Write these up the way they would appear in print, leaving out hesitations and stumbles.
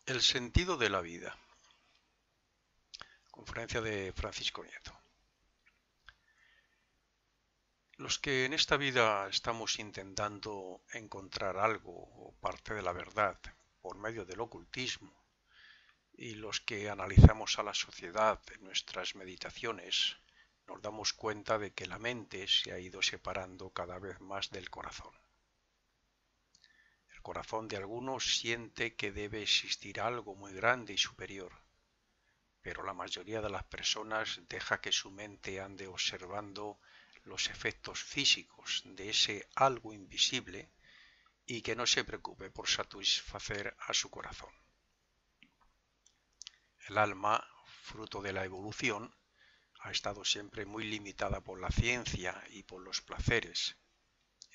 El sentido de la vida. Conferencia de Francisco Nieto. Los que en esta vida estamos intentando encontrar algo o parte de la verdad por medio del ocultismo y los que analizamos a la sociedad en nuestras meditaciones, nos damos cuenta de que la mente se ha ido separando cada vez más del corazón. El corazón de algunos siente que debe existir algo muy grande y superior, pero la mayoría de las personas deja que su mente ande observando los efectos físicos de ese algo invisible y que no se preocupe por satisfacer a su corazón. El alma, fruto de la evolución, ha estado siempre muy limitada por la ciencia y por los placeres,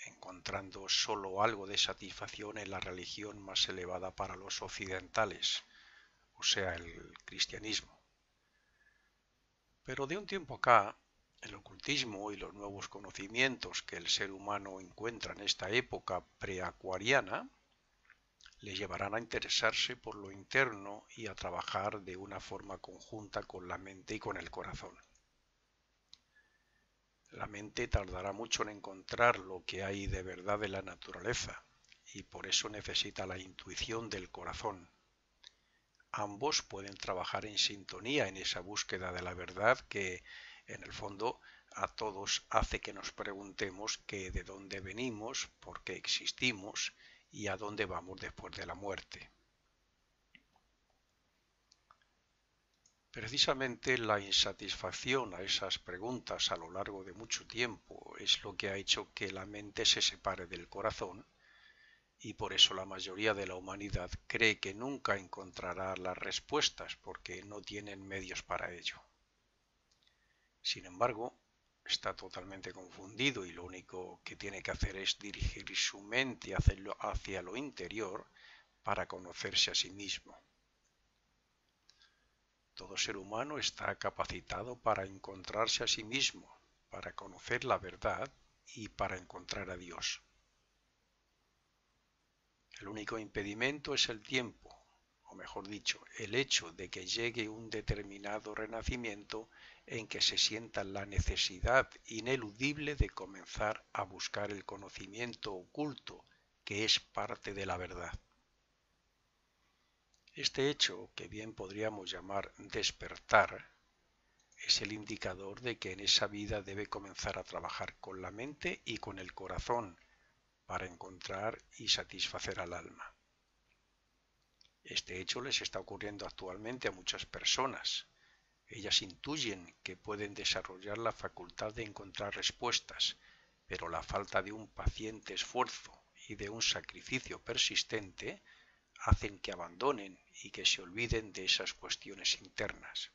encontrando solo algo de satisfacción en la religión más elevada para los occidentales, o sea, el cristianismo. Pero de un tiempo acá, el ocultismo y los nuevos conocimientos que el ser humano encuentra en esta época preacuariana le llevarán a interesarse por lo interno y a trabajar de una forma conjunta con la mente y con el corazón. La mente tardará mucho en encontrar lo que hay de verdad en la naturaleza y por eso necesita la intuición del corazón. Ambos pueden trabajar en sintonía en esa búsqueda de la verdad que, en el fondo, a todos hace que nos preguntemos que de dónde venimos, por qué existimos y a dónde vamos después de la muerte. Precisamente la insatisfacción a esas preguntas a lo largo de mucho tiempo es lo que ha hecho que la mente se separe del corazón y por eso la mayoría de la humanidad cree que nunca encontrará las respuestas porque no tienen medios para ello. Sin embargo, está totalmente confundido y lo único que tiene que hacer es dirigir su mente hacia lo interior para conocerse a sí mismo. Todo ser humano está capacitado para encontrarse a sí mismo, para conocer la verdad y para encontrar a Dios. El único impedimento es el tiempo, o mejor dicho, el hecho de que llegue un determinado renacimiento en que se sienta la necesidad ineludible de comenzar a buscar el conocimiento oculto que es parte de la verdad. Este hecho, que bien podríamos llamar despertar, es el indicador de que en esa vida debe comenzar a trabajar con la mente y con el corazón para encontrar y satisfacer al alma. Este hecho les está ocurriendo actualmente a muchas personas. Ellas intuyen que pueden desarrollar la facultad de encontrar respuestas, pero la falta de un paciente esfuerzo y de un sacrificio persistente hacen que abandonen y que se olviden de esas cuestiones internas.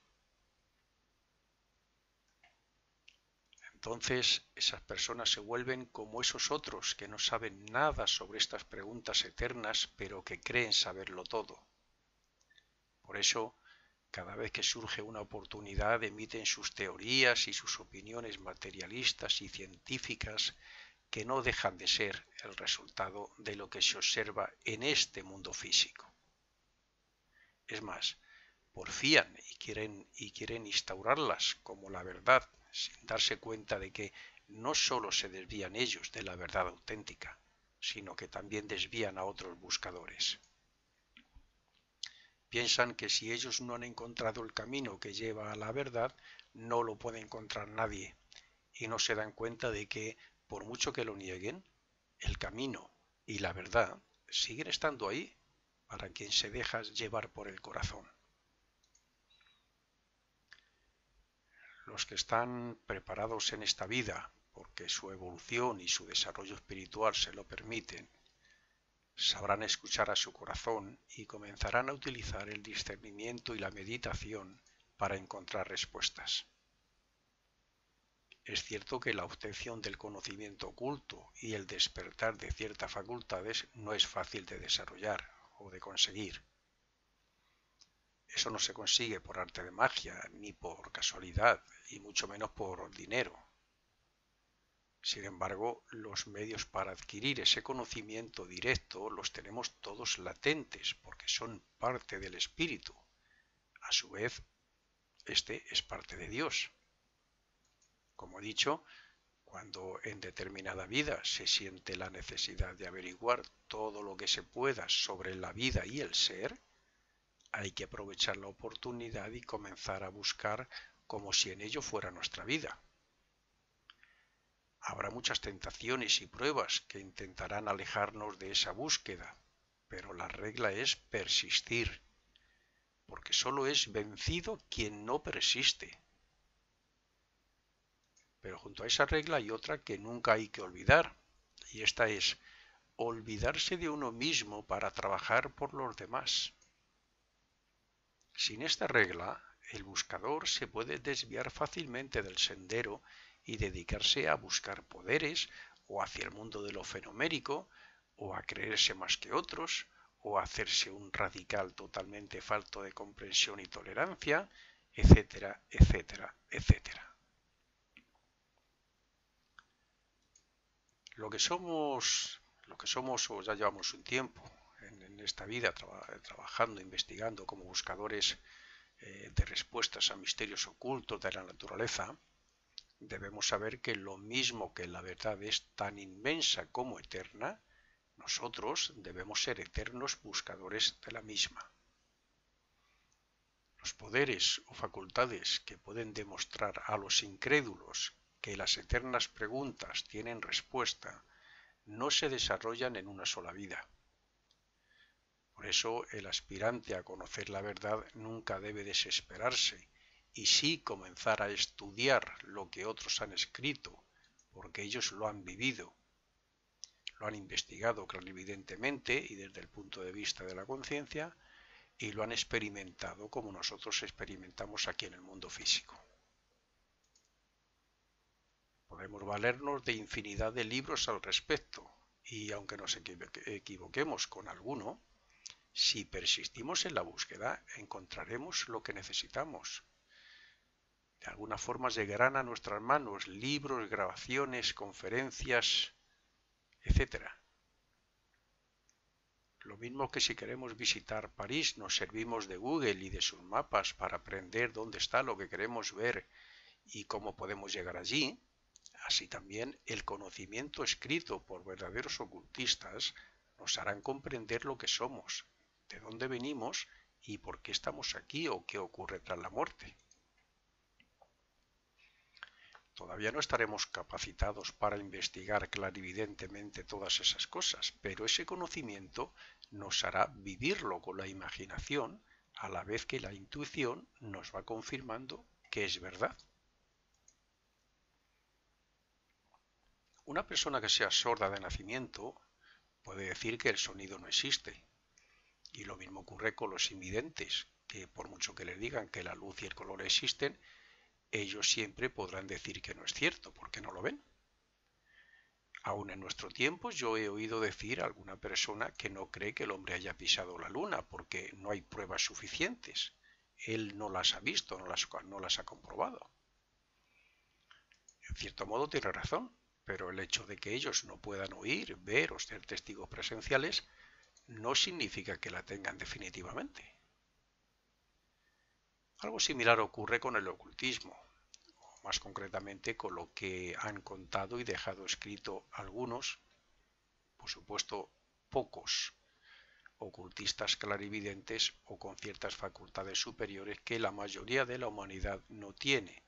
Entonces, esas personas se vuelven como esos otros que no saben nada sobre estas preguntas eternas, pero que creen saberlo todo. Por eso, cada vez que surge una oportunidad, emiten sus teorías y sus opiniones materialistas y científicas que no dejan de ser el resultado de lo que se observa en este mundo físico. Es más, porfían y quieren instaurarlas como la verdad, sin darse cuenta de que no sólo se desvían ellos de la verdad auténtica, sino que también desvían a otros buscadores. Piensan que si ellos no han encontrado el camino que lleva a la verdad, no lo puede encontrar nadie, y no se dan cuenta de que, por mucho que lo nieguen, el camino y la verdad siguen estando ahí para quien se deja llevar por el corazón. Los que están preparados en esta vida, porque su evolución y su desarrollo espiritual se lo permiten, sabrán escuchar a su corazón y comenzarán a utilizar el discernimiento y la meditación para encontrar respuestas. Es cierto que la obtención del conocimiento oculto y el despertar de ciertas facultades no es fácil de desarrollar o de conseguir. Eso no se consigue por arte de magia, ni por casualidad, y mucho menos por dinero. Sin embargo, los medios para adquirir ese conocimiento directo los tenemos todos latentes porque son parte del espíritu. A su vez, este es parte de Dios. Como he dicho, cuando en determinada vida se siente la necesidad de averiguar todo lo que se pueda sobre la vida y el ser, hay que aprovechar la oportunidad y comenzar a buscar como si en ello fuera nuestra vida. Habrá muchas tentaciones y pruebas que intentarán alejarnos de esa búsqueda, pero la regla es persistir, porque solo es vencido quien no persiste. Pero junto a esa regla hay otra que nunca hay que olvidar, y esta es olvidarse de uno mismo para trabajar por los demás. Sin esta regla, el buscador se puede desviar fácilmente del sendero y dedicarse a buscar poderes o hacia el mundo de lo fenomérico, o a creerse más que otros, o a hacerse un radical totalmente falto de comprensión y tolerancia, etcétera, etcétera, etcétera. Lo que somos o ya llevamos un tiempo en esta vida trabajando, investigando como buscadores de respuestas a misterios ocultos de la naturaleza, debemos saber que lo mismo que la verdad es tan inmensa como eterna, nosotros debemos ser eternos buscadores de la misma. Los poderes o facultades que pueden demostrar a los incrédulos que las eternas preguntas tienen respuesta no se desarrollan en una sola vida. Por eso el aspirante a conocer la verdad nunca debe desesperarse y sí comenzar a estudiar lo que otros han escrito, porque ellos lo han vivido, lo han investigado clarividentemente y desde el punto de vista de la conciencia, y lo han experimentado como nosotros experimentamos aquí en el mundo físico. Podemos valernos de infinidad de libros al respecto, y aunque nos equivoquemos con alguno, si persistimos en la búsqueda, encontraremos lo que necesitamos. De alguna forma llegarán a nuestras manos libros, grabaciones, conferencias, etcétera. Lo mismo que si queremos visitar París, nos servimos de Google y de sus mapas para aprender dónde está lo que queremos ver y cómo podemos llegar allí. Así también el conocimiento escrito por verdaderos ocultistas nos harán comprender lo que somos, de dónde venimos y por qué estamos aquí o qué ocurre tras la muerte. Todavía no estaremos capacitados para investigar clarividentemente todas esas cosas, pero ese conocimiento nos hará vivirlo con la imaginación, a la vez que la intuición nos va confirmando que es verdad. Una persona que sea sorda de nacimiento puede decir que el sonido no existe. Y lo mismo ocurre con los invidentes, que por mucho que les digan que la luz y el color existen, ellos siempre podrán decir que no es cierto, porque no lo ven. Aún en nuestro tiempo yo he oído decir a alguna persona que no cree que el hombre haya pisado la luna, porque no hay pruebas suficientes. Él no las ha visto, no las ha comprobado. En cierto modo tiene razón, pero el hecho de que ellos no puedan oír, ver o ser testigos presenciales no significa que la tengan definitivamente. Algo similar ocurre con el ocultismo, o más concretamente con lo que han contado y dejado escrito algunos, por supuesto pocos, ocultistas clarividentes o con ciertas facultades superiores que la mayoría de la humanidad no tiene,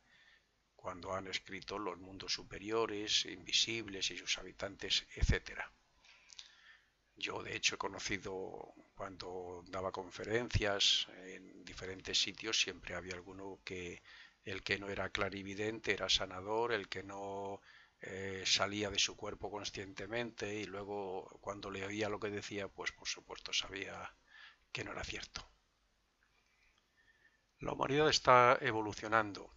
cuando han escrito los mundos superiores, invisibles y sus habitantes, etc. Yo de hecho he conocido, cuando daba conferencias en diferentes sitios, siempre había alguno que el que no era clarividente era sanador, el que no salía de su cuerpo conscientemente y luego cuando le oía lo que decía, pues por supuesto sabía que no era cierto. La humanidad está evolucionando.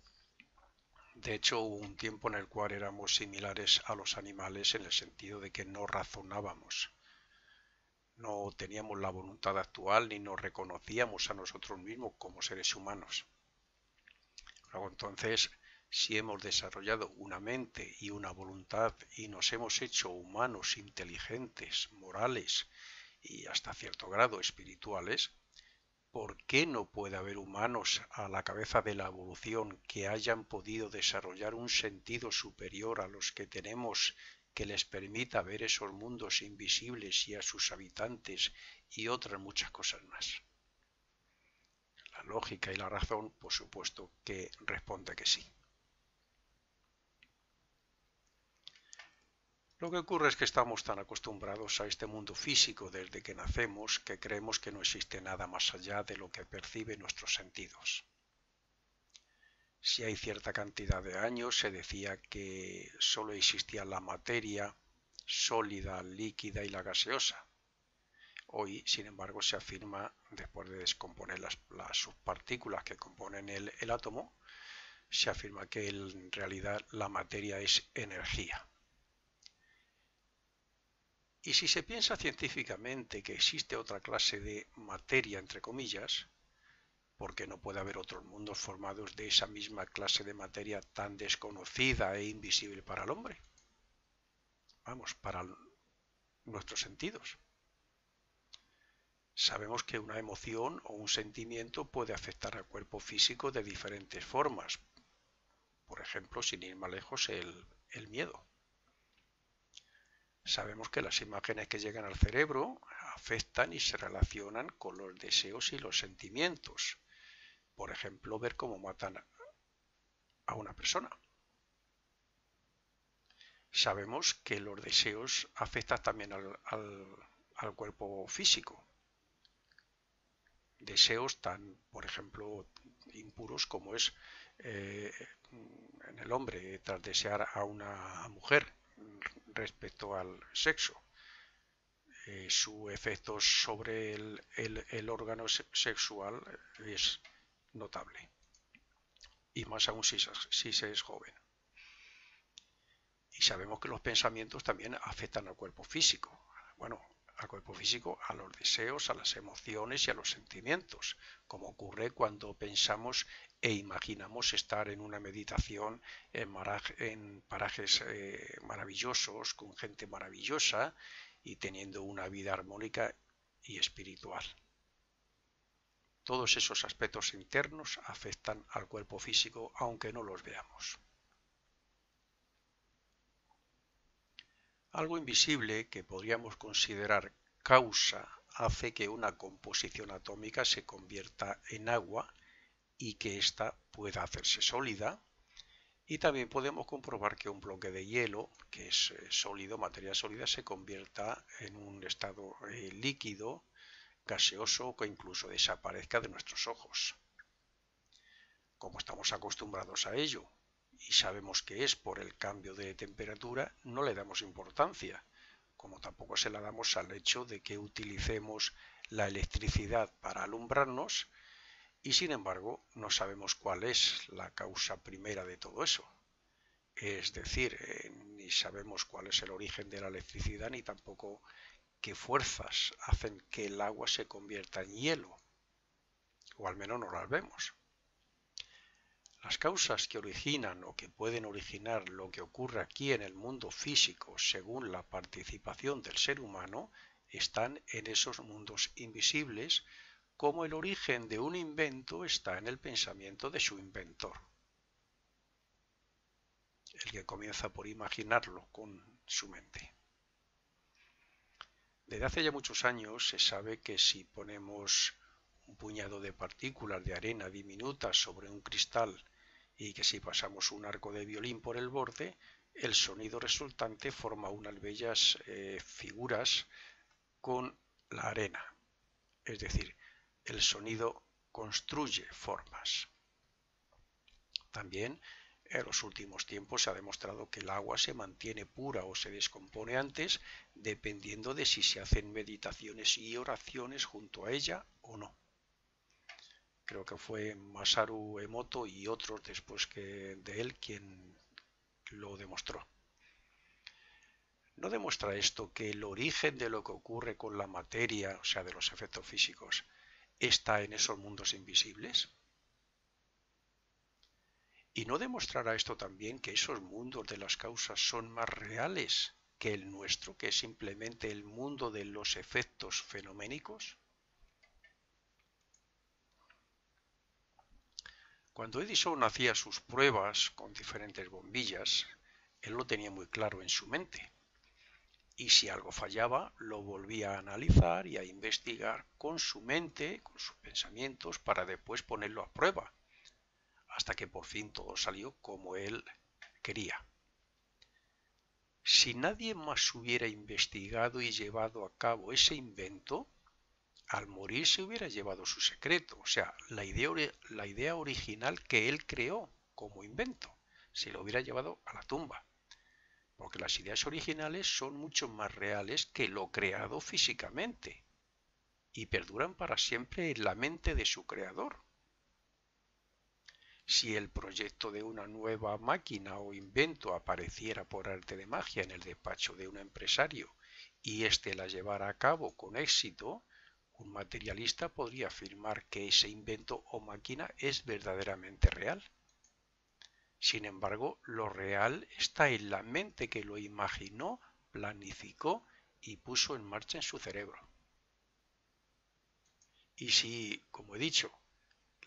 De hecho, hubo un tiempo en el cual éramos similares a los animales en el sentido de que no razonábamos. No teníamos la voluntad actual ni nos reconocíamos a nosotros mismos como seres humanos. Luego entonces si hemos desarrollado una mente y una voluntad y nos hemos hecho humanos inteligentes, morales y hasta cierto grado espirituales, ¿por qué no puede haber humanos a la cabeza de la evolución que hayan podido desarrollar un sentido superior a los que tenemos que les permita ver esos mundos invisibles y a sus habitantes y otras muchas cosas más? La lógica y la razón, por supuesto, que responde que sí. Lo que ocurre es que estamos tan acostumbrados a este mundo físico desde que nacemos que creemos que no existe nada más allá de lo que perciben nuestros sentidos. Si hay cierta cantidad de años se decía que solo existía la materia sólida, líquida y la gaseosa. Hoy, sin embargo, se afirma, después de descomponer las subpartículas que componen el átomo, se afirma que en realidad la materia es energía. Y si se piensa científicamente que existe otra clase de materia, entre comillas, ¿por qué no puede haber otros mundos formados de esa misma clase de materia tan desconocida e invisible para el hombre? Vamos, para nuestros sentidos. Sabemos que una emoción o un sentimiento puede afectar al cuerpo físico de diferentes formas. Por ejemplo, sin ir más lejos, el miedo. Sabemos que las imágenes que llegan al cerebro afectan y se relacionan con los deseos y los sentimientos. Por ejemplo, ver cómo matan a una persona. Sabemos que los deseos afectan también al cuerpo físico. Deseos tan, por ejemplo, impuros como es en el hombre tras desear a una mujer respecto al sexo. Su efecto sobre el órgano sexual es notable, y más aún si se es joven. Y sabemos que los pensamientos también afectan al cuerpo físico. Bueno, al cuerpo físico, a los deseos, a las emociones y a los sentimientos, como ocurre cuando pensamos e imaginamos estar en una meditación en parajes maravillosos, con gente maravillosa y teniendo una vida armónica y espiritual. Todos esos aspectos internos afectan al cuerpo físico aunque no los veamos. Algo invisible que podríamos considerar causa hace que una composición atómica se convierta en agua y que ésta pueda hacerse sólida, y también podemos comprobar que un bloque de hielo, que es sólido, materia sólida, se convierta en un estado líquido, gaseoso o que incluso desaparezca de nuestros ojos. Como estamos acostumbrados a ello y sabemos que es por el cambio de temperatura, no le damos importancia, como tampoco se la damos al hecho de que utilicemos la electricidad para alumbrarnos, y sin embargo no sabemos cuál es la causa primera de todo eso. Es decir, ni sabemos cuál es el origen de la electricidad, ni tampoco qué fuerzas hacen que el agua se convierta en hielo, o al menos no las vemos. Las causas que originan o que pueden originar lo que ocurre aquí en el mundo físico según la participación del ser humano están en esos mundos invisibles, como el origen de un invento está en el pensamiento de su inventor, el que comienza por imaginarlo con su mente. Desde hace ya muchos años se sabe que si ponemos un puñado de partículas de arena diminutas sobre un cristal y que si pasamos un arco de violín por el borde, el sonido resultante forma unas bellas figuras con la arena. Es decir, el sonido construye formas. También en los últimos tiempos se ha demostrado que el agua se mantiene pura o se descompone antes, dependiendo de si se hacen meditaciones y oraciones junto a ella o no. Creo que fue Masaru Emoto y otros después de él quien lo demostró. ¿No demuestra esto que el origen de lo que ocurre con la materia, o sea, de los efectos físicos, está en esos mundos invisibles? ¿Y no demostrará esto también que esos mundos de las causas son más reales que el nuestro, que es simplemente el mundo de los efectos fenoménicos? Cuando Edison hacía sus pruebas con diferentes bombillas, él lo tenía muy claro en su mente. Y si algo fallaba, lo volvía a analizar y a investigar con su mente, con sus pensamientos, para después ponerlo a prueba, hasta que por fin todo salió como él quería. Si nadie más hubiera investigado y llevado a cabo ese invento, al morir se hubiera llevado su secreto, o sea, la idea original que él creó como invento, se lo hubiera llevado a la tumba, porque las ideas originales son mucho más reales que lo creado físicamente y perduran para siempre en la mente de su creador. Si el proyecto de una nueva máquina o invento apareciera por arte de magia en el despacho de un empresario y éste la llevara a cabo con éxito, un materialista podría afirmar que ese invento o máquina es verdaderamente real. Sin embargo, lo real está en la mente que lo imaginó, planificó y puso en marcha en su cerebro. Y si, como he dicho,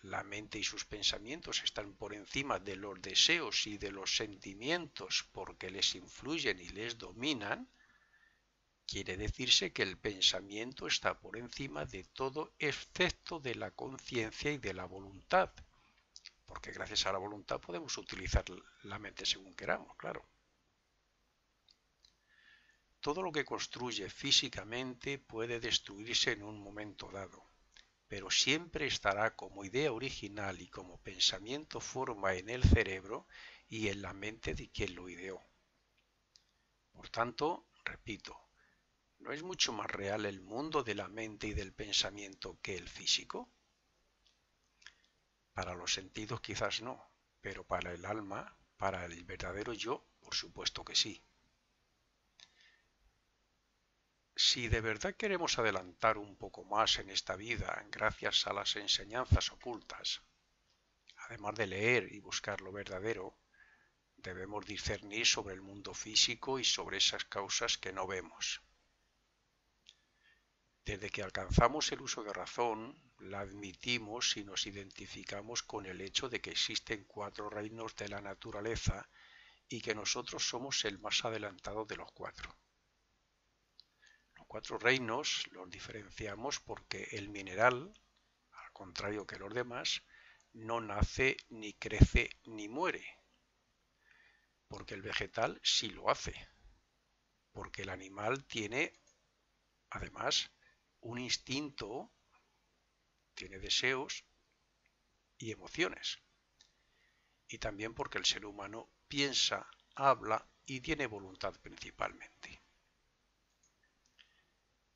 la mente y sus pensamientos están por encima de los deseos y de los sentimientos porque les influyen y les dominan, quiere decirse que el pensamiento está por encima de todo excepto de la conciencia y de la voluntad, porque gracias a la voluntad podemos utilizar la mente según queramos, claro. Todo lo que construye físicamente puede destruirse en un momento dado, pero siempre estará como idea original y como pensamiento forma en el cerebro y en la mente de quien lo ideó. Por tanto, repito, ¿no es mucho más real el mundo de la mente y del pensamiento que el físico? Para los sentidos quizás no, pero para el alma, para el verdadero yo, por supuesto que sí. Si de verdad queremos adelantar un poco más en esta vida gracias a las enseñanzas ocultas, además de leer y buscar lo verdadero, debemos discernir sobre el mundo físico y sobre esas causas que no vemos. Desde que alcanzamos el uso de razón, la admitimos y nos identificamos con el hecho de que existen 4 reinos de la naturaleza y que nosotros somos el más adelantado de los 4. Los 4 reinos los diferenciamos porque el mineral, al contrario que los demás, no nace, ni crece, ni muere. Porque el vegetal sí lo hace. Porque el animal tiene, además, un instinto, tiene deseos y emociones. Y también porque el ser humano piensa, habla y tiene voluntad principalmente.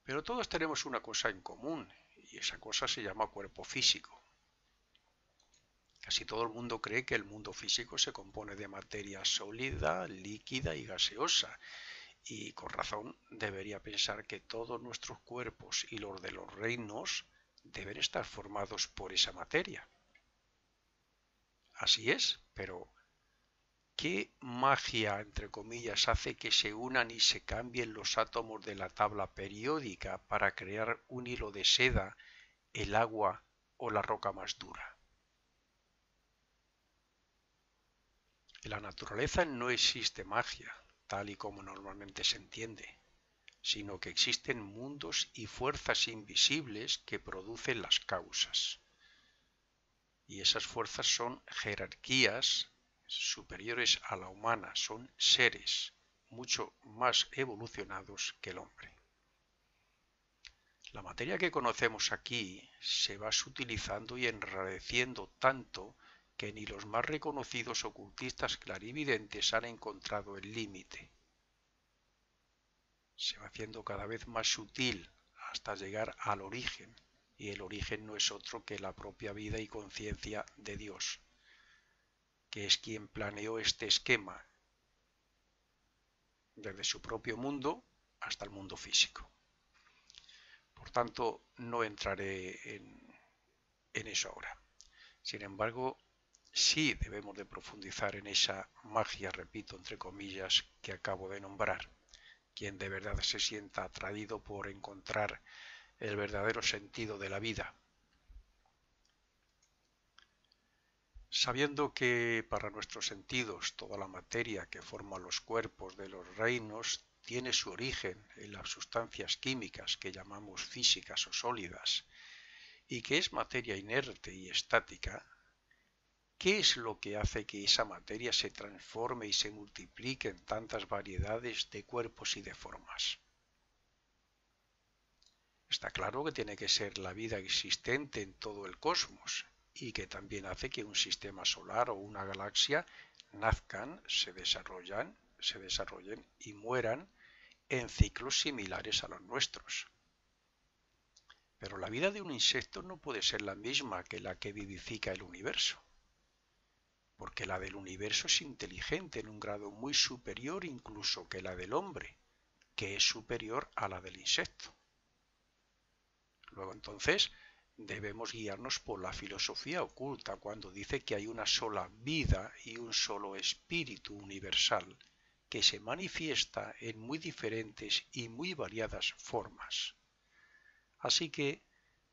Pero todos tenemos una cosa en común, y esa cosa se llama cuerpo físico. Casi todo el mundo cree que el mundo físico se compone de materia sólida, líquida y gaseosa, y con razón debería pensar que todos nuestros cuerpos y los de los reinos deben estar formados por esa materia. Así es, pero ¿qué magia, entre comillas, hace que se unan y se cambien los átomos de la tabla periódica para crear un hilo de seda, el agua o la roca más dura? En la naturaleza no existe magia, tal y como normalmente se entiende, sino que existen mundos y fuerzas invisibles que producen las causas. Y esas fuerzas son jerarquías superiores a la humana, son seres mucho más evolucionados que el hombre. La materia que conocemos aquí se va sutilizando y enrareciendo tanto que ni los más reconocidos ocultistas clarividentes han encontrado el límite. Se va haciendo cada vez más sutil hasta llegar al origen, y el origen no es otro que la propia vida y conciencia de Dios, que es quien planeó este esquema desde su propio mundo hasta el mundo físico. Por tanto, no entraré en eso ahora. Sin embargo, sí debemos de profundizar en esa magia, repito, entre comillas, que acabo de nombrar. Quien de verdad se sienta atraído por encontrar el verdadero sentido de la vida, sabiendo que para nuestros sentidos toda la materia que forma los cuerpos de los reinos tiene su origen en las sustancias químicas que llamamos físicas o sólidas, y que es materia inerte y estática. ¿Qué es lo que hace que esa materia se transforme y se multiplique en tantas variedades de cuerpos y de formas? Está claro que tiene que ser la vida existente en todo el cosmos y que también hace que un sistema solar o una galaxia nazcan, se desarrollen y mueran en ciclos similares a los nuestros. Pero la vida de un insecto no puede ser la misma que la que vivifica el universo, porque la del universo es inteligente en un grado muy superior incluso que la del hombre, que es superior a la del insecto. Luego entonces debemos guiarnos por la filosofía oculta cuando dice que hay una sola vida y un solo espíritu universal que se manifiesta en muy diferentes y muy variadas formas. Así que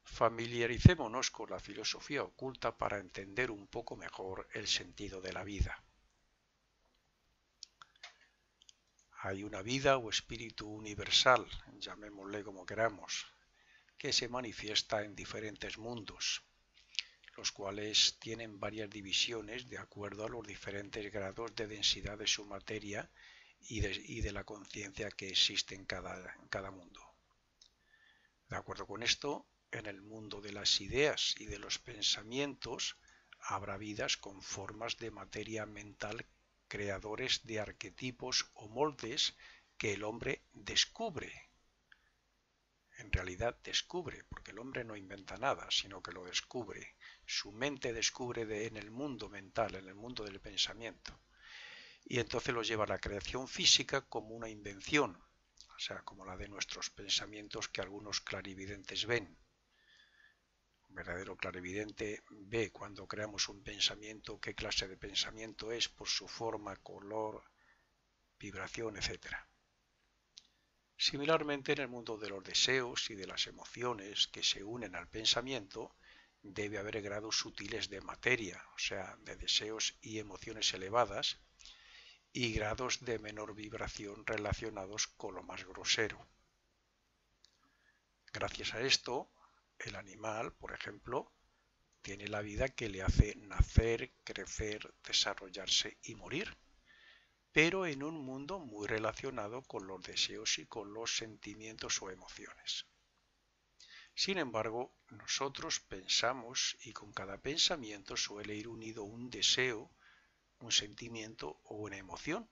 familiaricémonos con la filosofía oculta para entender un poco mejor el sentido de la vida. Hay una vida o espíritu universal, llamémosle como queramos, que se manifiesta en diferentes mundos, los cuales tienen varias divisiones de acuerdo a los diferentes grados de densidad de su materia y de la conciencia que existe en cada mundo. De acuerdo con esto, en el mundo de las ideas y de los pensamientos habrá vidas con formas de materia mental, creadores de arquetipos o moldes que el hombre descubre. En realidad descubre, porque el hombre no inventa nada, sino que lo descubre. Su mente descubre en el mundo mental, en el mundo del pensamiento. Y entonces lo lleva a la creación física como una invención, o sea, como la de nuestros pensamientos que algunos clarividentes ven. Un verdadero clarividente ve cuando creamos un pensamiento qué clase de pensamiento es por su forma, color, vibración, etc. Similarmente, en el mundo de los deseos y de las emociones que se unen al pensamiento, debe haber grados sutiles de materia, o sea, de deseos y emociones elevadas, y grados de menor vibración relacionados con lo más grosero. Gracias a esto, el animal, por ejemplo, tiene la vida que le hace nacer, crecer, desarrollarse y morir, pero en un mundo muy relacionado con los deseos y con los sentimientos o emociones. Sin embargo, nosotros pensamos y con cada pensamiento suele ir unido un deseo, un sentimiento o una emoción.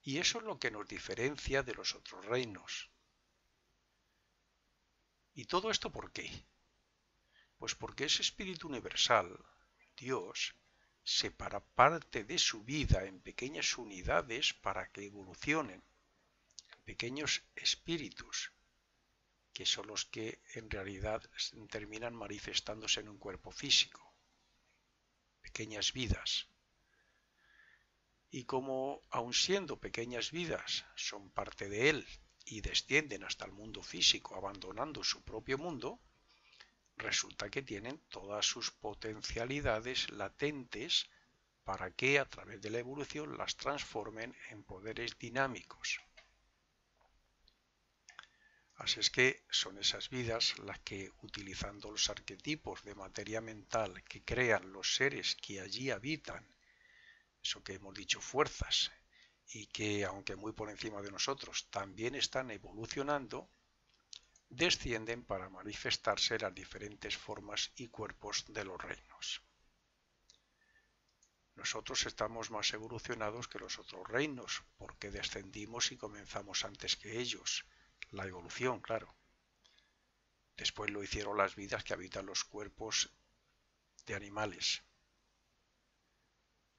Y eso es lo que nos diferencia de los otros reinos. ¿Y todo esto por qué? Pues porque ese espíritu universal, Dios, separa parte de su vida en pequeñas unidades para que evolucionen, pequeños espíritus, que son los que en realidad terminan manifestándose en un cuerpo físico, pequeñas vidas. Y como, aun siendo pequeñas vidas, son parte de él y descienden hasta el mundo físico abandonando su propio mundo, resulta que tienen todas sus potencialidades latentes para que a través de la evolución las transformen en poderes dinámicos. Así es que son esas vidas las que, utilizando los arquetipos de materia mental que crean los seres que allí habitan, eso que hemos dicho fuerzas, y que, aunque muy por encima de nosotros, también están evolucionando, descienden para manifestarse las diferentes formas y cuerpos de los reinos. Nosotros estamos más evolucionados que los otros reinos, porque descendimos y comenzamos antes que ellos. La evolución, claro. Después lo hicieron las vidas que habitan los cuerpos de animales.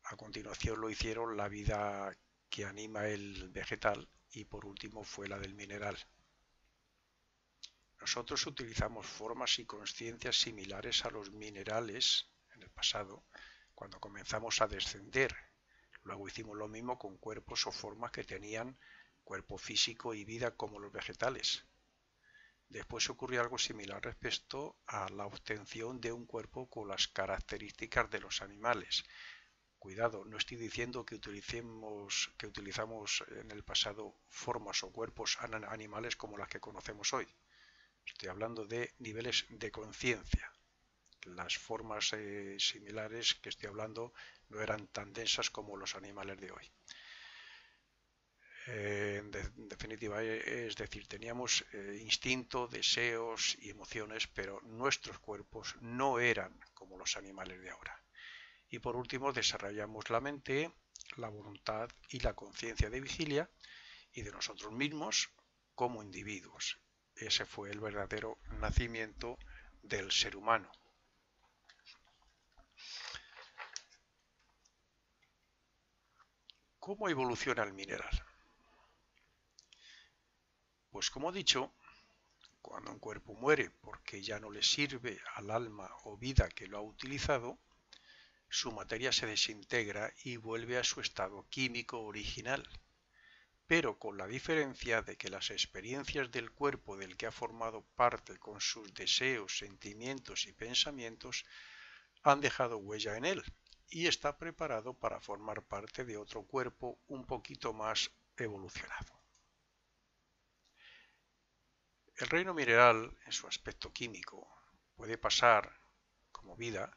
A continuación lo hicieron la vida que anima el vegetal y por último fue la del mineral. Nosotros utilizamos formas y conciencias similares a los minerales en el pasado, cuando comenzamos a descender. Luego hicimos lo mismo con cuerpos o formas que tenían cuerpo físico y vida como los vegetales. Después ocurrió algo similar respecto a la obtención de un cuerpo con las características de los animales. Cuidado, no estoy diciendo que utilizamos en el pasado formas o cuerpos animales como las que conocemos hoy. Estoy hablando de niveles de conciencia. Las formas similares que estoy hablando no eran tan densas como los animales de hoy. En definitiva, es decir, teníamos instinto, deseos y emociones, pero nuestros cuerpos no eran como los animales de ahora. Y por último, desarrollamos la mente, la voluntad y la conciencia de vigilia y de nosotros mismos como individuos. Ese fue el verdadero nacimiento del ser humano. ¿Cómo evoluciona el mineral? Pues como he dicho, cuando un cuerpo muere porque ya no le sirve al alma o vida que lo ha utilizado, su materia se desintegra y vuelve a su estado químico original, pero con la diferencia de que las experiencias del cuerpo del que ha formado parte con sus deseos, sentimientos y pensamientos han dejado huella en él y está preparado para formar parte de otro cuerpo un poquito más evolucionado. El reino mineral, en su aspecto químico, puede pasar, como vida,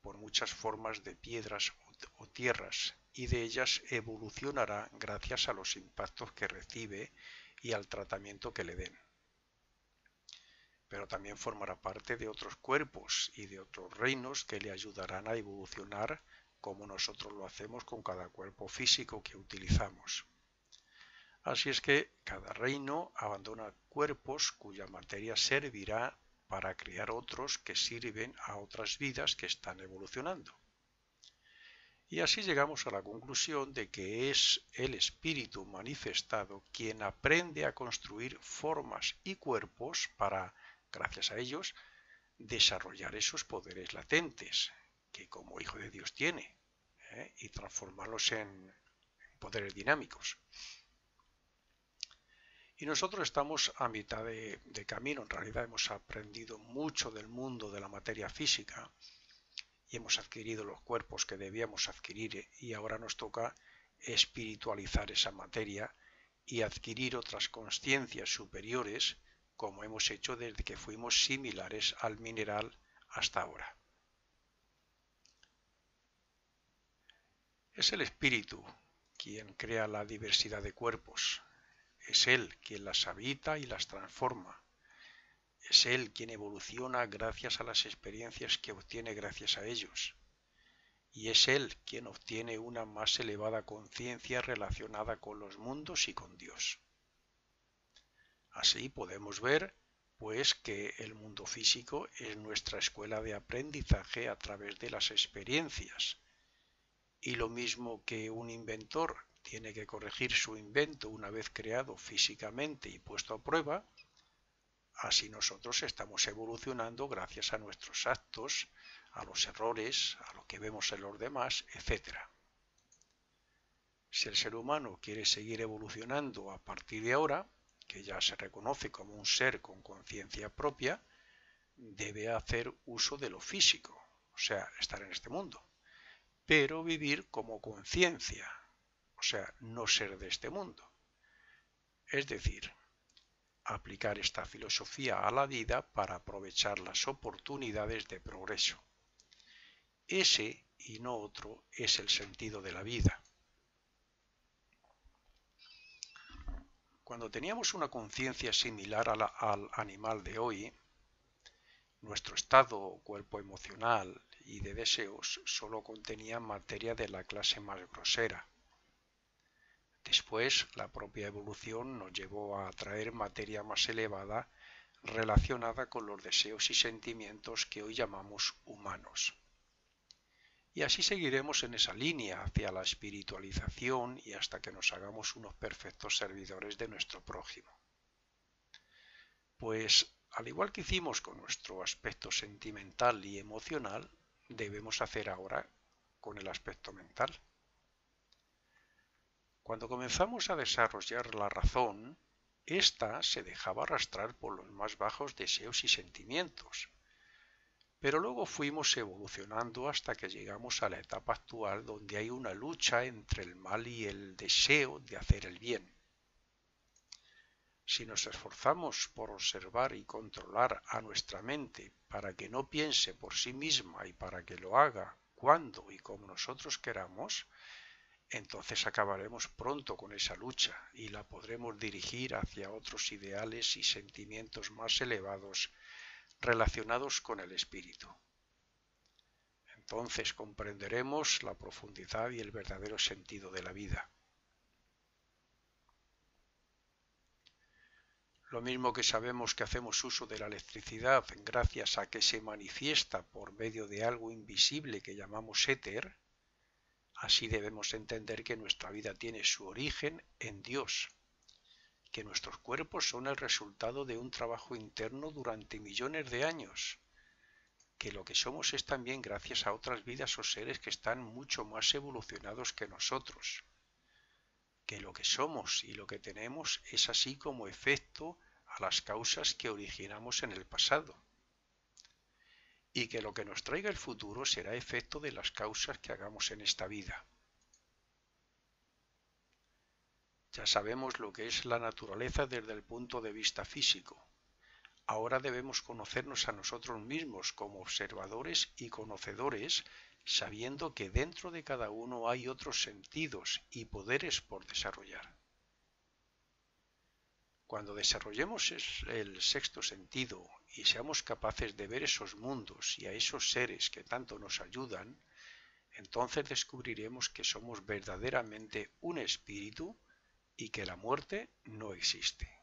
por muchas formas de piedras o tierras, y de ellas evolucionará gracias a los impactos que recibe y al tratamiento que le den. Pero también formará parte de otros cuerpos y de otros reinos que le ayudarán a evolucionar como nosotros lo hacemos con cada cuerpo físico que utilizamos. Así es que cada reino abandona cuerpos cuya materia servirá para crear otros que sirven a otras vidas que están evolucionando. Y así llegamos a la conclusión de que es el espíritu manifestado quien aprende a construir formas y cuerpos para, gracias a ellos, desarrollar esos poderes latentes que como hijo de Dios tiene, y transformarlos en poderes dinámicos. Y nosotros estamos a mitad de camino. En realidad hemos aprendido mucho del mundo de la materia física y hemos adquirido los cuerpos que debíamos adquirir, y ahora nos toca espiritualizar esa materia y adquirir otras conciencias superiores, como hemos hecho desde que fuimos similares al mineral hasta ahora. Es el espíritu quien crea la diversidad de cuerpos. Es Él quien las habita y las transforma. Es Él quien evoluciona gracias a las experiencias que obtiene gracias a ellos. Y es Él quien obtiene una más elevada conciencia relacionada con los mundos y con Dios. Así podemos ver, pues, que el mundo físico es nuestra escuela de aprendizaje a través de las experiencias. Y lo mismo que un inventor tiene que corregir su invento una vez creado físicamente y puesto a prueba, así nosotros estamos evolucionando gracias a nuestros actos, a los errores, a lo que vemos en los demás, etc. Si el ser humano quiere seguir evolucionando a partir de ahora, que ya se reconoce como un ser con conciencia propia, debe hacer uso de lo físico, o sea, estar en este mundo, pero vivir como conciencia, o sea, no ser de este mundo. Es decir, aplicar esta filosofía a la vida para aprovechar las oportunidades de progreso. Ese y no otro es el sentido de la vida. Cuando teníamos una conciencia similar al animal de hoy, nuestro estado o cuerpo emocional y de deseos solo contenía materia de la clase más grosera. Después, la propia evolución nos llevó a atraer materia más elevada relacionada con los deseos y sentimientos que hoy llamamos humanos. Y así seguiremos en esa línea hacia la espiritualización y hasta que nos hagamos unos perfectos servidores de nuestro prójimo. Pues, al igual que hicimos con nuestro aspecto sentimental y emocional, debemos hacer ahora con el aspecto mental. Cuando comenzamos a desarrollar la razón, ésta se dejaba arrastrar por los más bajos deseos y sentimientos. Pero luego fuimos evolucionando hasta que llegamos a la etapa actual donde hay una lucha entre el mal y el deseo de hacer el bien. Si nos esforzamos por observar y controlar a nuestra mente para que no piense por sí misma y para que lo haga cuando y como nosotros queramos, entonces acabaremos pronto con esa lucha y la podremos dirigir hacia otros ideales y sentimientos más elevados relacionados con el espíritu. Entonces comprenderemos la profundidad y el verdadero sentido de la vida. Lo mismo que sabemos que hacemos uso de la electricidad gracias a que se manifiesta por medio de algo invisible que llamamos éter, así debemos entender que nuestra vida tiene su origen en Dios, que nuestros cuerpos son el resultado de un trabajo interno durante millones de años, que lo que somos es también gracias a otras vidas o seres que están mucho más evolucionados que nosotros, que lo que somos y lo que tenemos es así como efecto a las causas que originamos en el pasado, y que lo que nos traiga el futuro será efecto de las causas que hagamos en esta vida. Ya sabemos lo que es la naturaleza desde el punto de vista físico. Ahora debemos conocernos a nosotros mismos como observadores y conocedores, sabiendo que dentro de cada uno hay otros sentidos y poderes por desarrollar. Cuando desarrollemos el sexto sentido y seamos capaces de ver esos mundos y a esos seres que tanto nos ayudan, entonces descubriremos que somos verdaderamente un espíritu y que la muerte no existe.